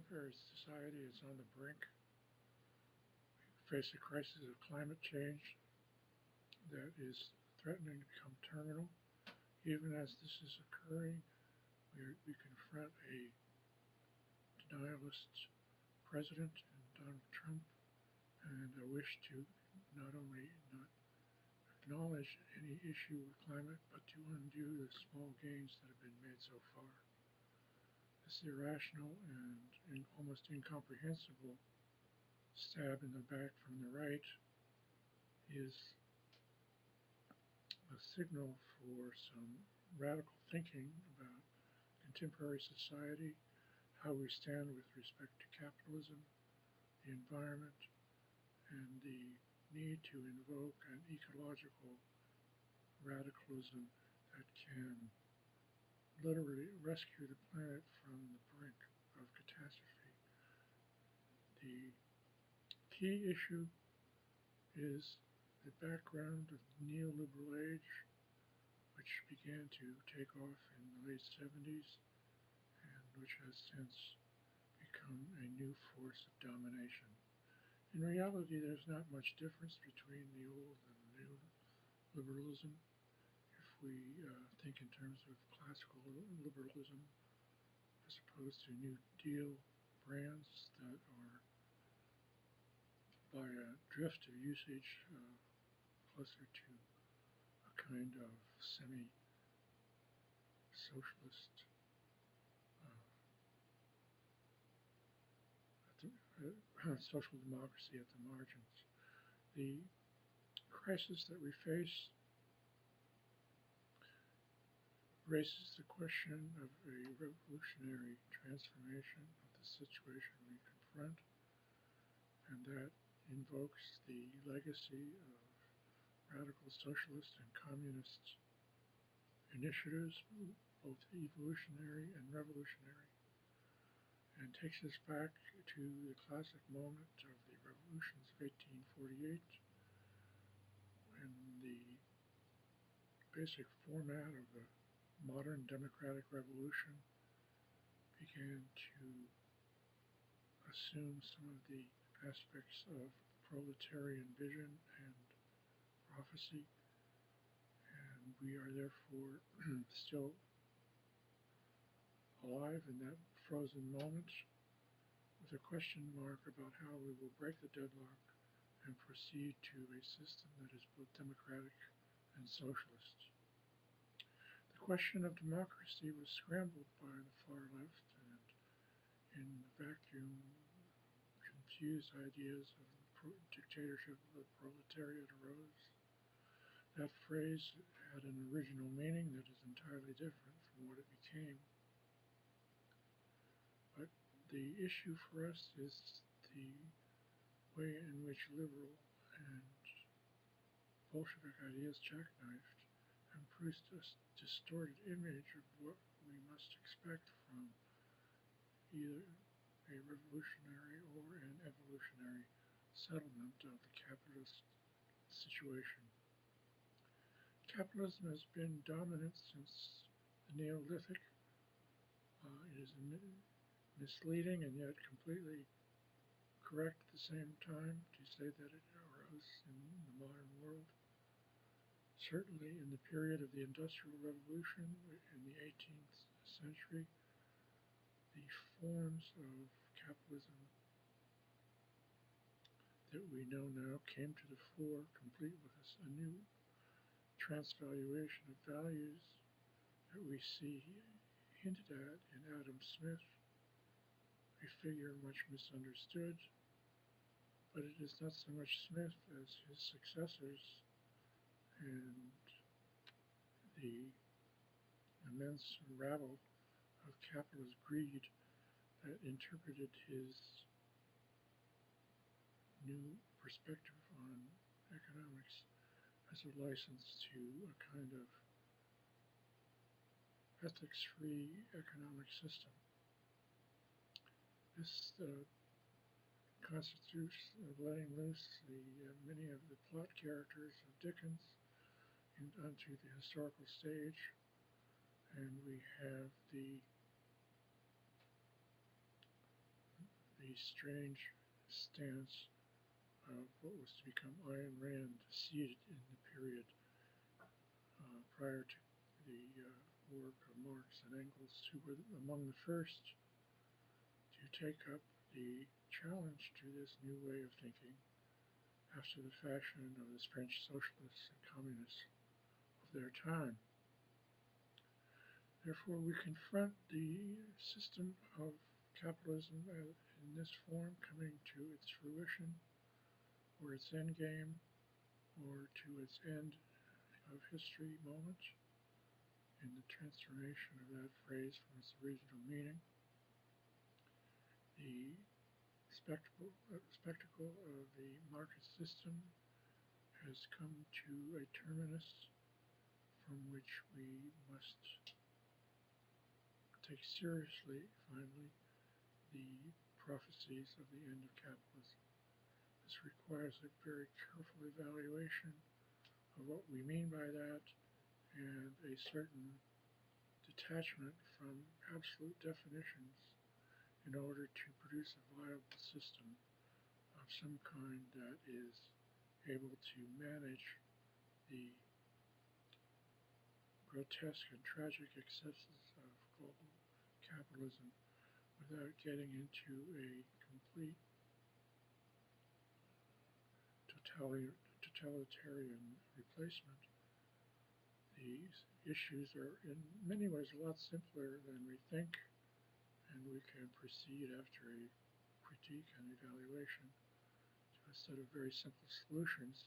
contemporary society is on the brink. We face a crisis of climate change that is threatening to become terminal. Even as this is occurring, we confront a denialist president in Donald Trump and a wish to not only not acknowledge any issue with climate, but to undo the small gains that have been made so far. This irrational and almost incomprehensible stab in the back from the right is a signal for some radical thinking about contemporary society, how we stand with respect to capitalism, the environment, and the need to invoke an ecological radicalism that can literally rescue the planet from the brink of catastrophe. The key issue is the background of the neoliberal age, which began to take off in the late 70s and which has since become a new force of domination. In reality, there's not much difference between the old and the new liberalism. If we think in terms of classical liberalism, as opposed to New Deal brands that are, by a drift of usage, closer to a kind of semi-socialist social democracy at the margins. The crisis that we face raises the question of a revolutionary transformation of the situation we confront, and that invokes the legacy of radical socialist and communist initiatives, both evolutionary and revolutionary, and takes us back to the classic moment of the revolutions of 1848, when the basic format of the modern democratic revolution began to assume some of the aspects of proletarian vision and prophecy, and we are therefore still alive in that frozen moment with a question mark about how we will break the deadlock and proceed to a system that is both democratic and socialist. The question of democracy was scrambled by the far left, and in the vacuum, confused ideas of dictatorship of the proletariat arose. That phrase had an original meaning that is entirely different from what it became. But the issue for us is the way in which liberal and Bolshevik ideas jackknifed and produced a distorted image of what we must expect from either a revolutionary or an evolutionary settlement of the capitalist situation. Capitalism has been dominant since the Neolithic. It is misleading and yet completely correct at the same time to say that it arose in the modern world. Certainly in the period of the Industrial Revolution in the 18th century, the forms of capitalism that we know now came to the fore, complete with a new transvaluation of values that we see hinted at in Adam Smith, a figure much misunderstood, but it is not so much Smith as his successors and the immense rabble of capitalist greed that interpreted his new perspective on economics as a license to a kind of ethics-free economic system. This constitutes letting loose many of the plot characters of Dickens onto the historical stage, and we have the the strange stance of what was to become Ayn Rand seated in the period prior to the work of Marx and Engels, who were among the first to take up the challenge to this new way of thinking after the fashion of the French socialists and communists of their time. Therefore, we confront the system of capitalism in this form coming to its fruition, or its end game, or to its end of history moment, in the transformation of that phrase from its original meaning. The spectacle of the market system has come to a terminus from which we must take seriously, finally, the prophecies of the end of capitalism. This requires a very careful evaluation of what we mean by that and a certain detachment from absolute definitions in order to produce a viable system of some kind that is able to manage the grotesque and tragic excesses of global capitalism without getting into a complete totalitarian replacement. These issues are in many ways a lot simpler than we think, and we can proceed after a critique and evaluation to a set of very simple solutions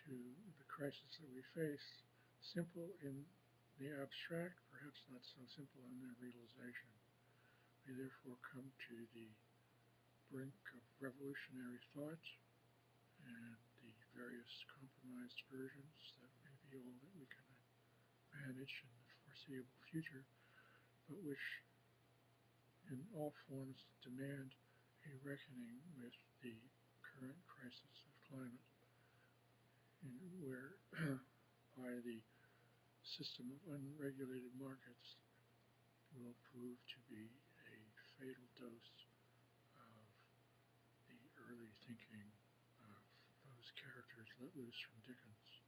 to the crisis that we face, simple in the abstract, perhaps not so simple in their realization. We therefore come to the brink of revolutionary thought and the various compromised versions that may be all that we can manage in the foreseeable future, but which in all forms demand a reckoning with the current crisis of climate, where by the system of unregulated markets will prove to be a fatal dose of the early thinking of those characters let loose from Dickens.